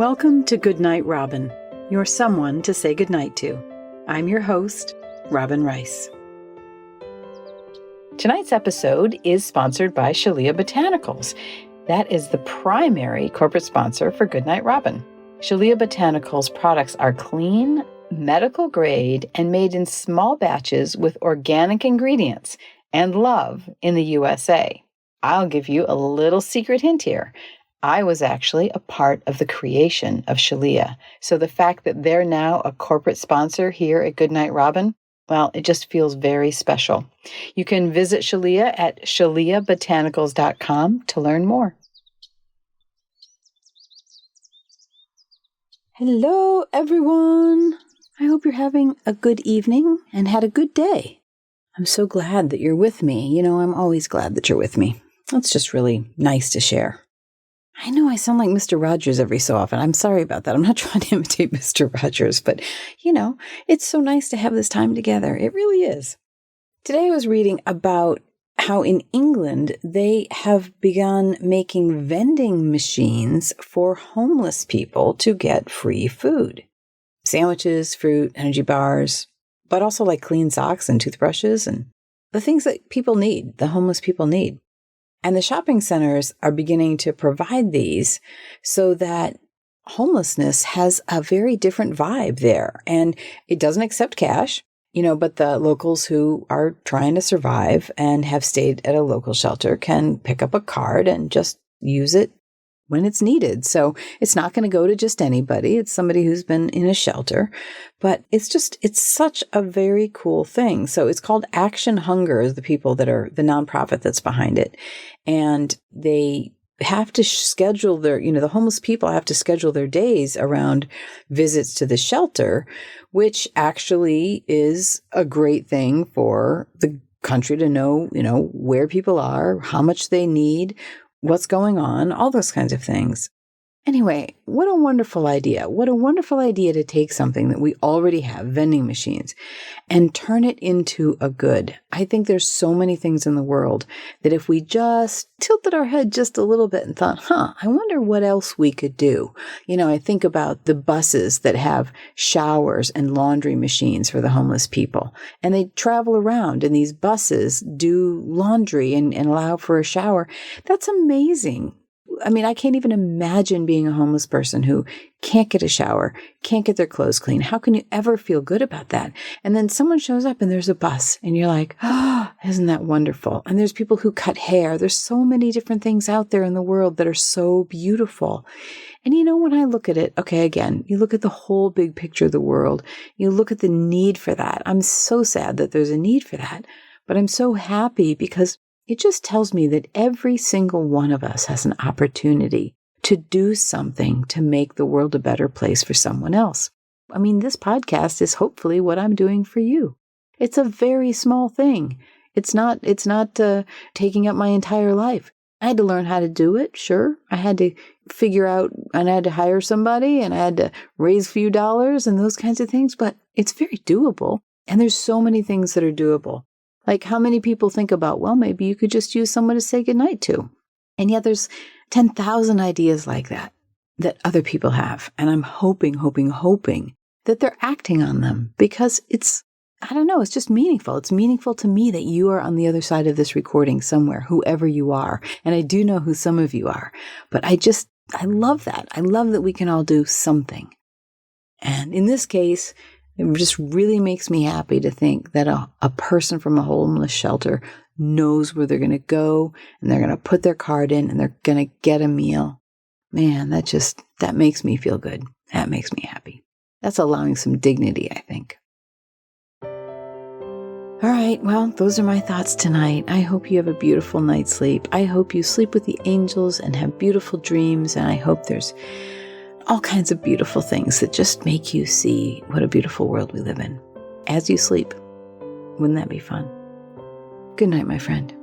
Welcome to Goodnight Robin, your someone to say goodnight to. I'm your host, Robin Rice. Tonight's episode is sponsored by Shalia Botanicals. That is the primary corporate sponsor for Goodnight Robin. Shalia Botanicals products are clean, medical grade, and made in small batches with organic ingredients and love in the USA. I'll give you a little secret hint here. I was actually a part of the creation of Shalia. So the fact that they're now a corporate sponsor here at Goodnight Robin, well, it just feels very special. You can visit Shalia at shaliabotanicals.com to learn more. Hello, everyone. I hope you're having a good evening and had a good day. I'm so glad that you're with me. You know, I'm always glad that you're with me. It's just really nice to share. I know I sound like Mr. Rogers every so often. I'm sorry about that. I'm not trying to imitate Mr. Rogers, but, you know, it's so nice to have this time together. It really is. Today I was reading about how in England they have begun making vending machines for homeless people to get free food. Sandwiches, fruit, energy bars, but also like clean socks and toothbrushes and the things that people need, the homeless people need. And the shopping centers are beginning to provide these so that homelessness has a very different vibe there. And it doesn't accept cash, you know, but the locals who are trying to survive and have stayed at a local shelter can pick up a card and just use it when it's needed. So it's not going to go to just anybody. It's somebody who's been in a shelter, but it's such a very cool thing. So it's called Action Hunger is the people that are the nonprofit that's behind it. And they have to schedule the homeless people have to schedule their days around visits to the shelter, which actually is a great thing for the country to know, where people are, how much they need, what's going on, all those kinds of things. Anyway, what a wonderful idea. What a wonderful idea to take something that we already have, vending machines, and turn it into a good. I think there's so many things in the world that if we just tilted our head just a little bit and thought, I wonder what else we could do. I think about the buses that have showers and laundry machines for the homeless people. And they travel around and these buses do laundry and allow for a shower. That's amazing. I mean, I can't even imagine being a homeless person who can't get a shower, can't get their clothes clean. How can you ever feel good about that? And then someone shows up and there's a bus and you're like, isn't that wonderful? And there's people who cut hair. There's so many different things out there in the world that are so beautiful. And when I look at it, okay, again, you look at the whole big picture of the world, you look at the need for that. I'm so sad that there's a need for that, but I'm so happy because it just tells me that every single one of us has an opportunity to do something to make the world a better place for someone else. I mean, this podcast is hopefully what I'm doing for you. It's a very small thing. It's not taking up my entire life. I had to learn how to do it, sure. I had to figure out, and I had to hire somebody, and I had to raise a few dollars and those kinds of things, but it's very doable. And there's so many things that are doable. Like how many people think about, well, maybe you could just use someone to say goodnight to. And yet there's 10,000 ideas like that other people have. And I'm hoping that they're acting on them because it's just meaningful. It's meaningful to me that you are on the other side of this recording somewhere, whoever you are. And I do know who some of you are, but I love that. I love that we can all do something. And in this case, it just really makes me happy to think that a person from a homeless shelter knows where they're going to go and they're going to put their card in and they're going to get a meal. Man, that makes me feel good. That makes me happy. That's allowing some dignity, I think. All right, well, those are my thoughts tonight. I hope you have a beautiful night's sleep. I hope you sleep with the angels and have beautiful dreams, and I hope there's all kinds of beautiful things that just make you see what a beautiful world we live in as you sleep. Wouldn't that be fun? Good night, my friend.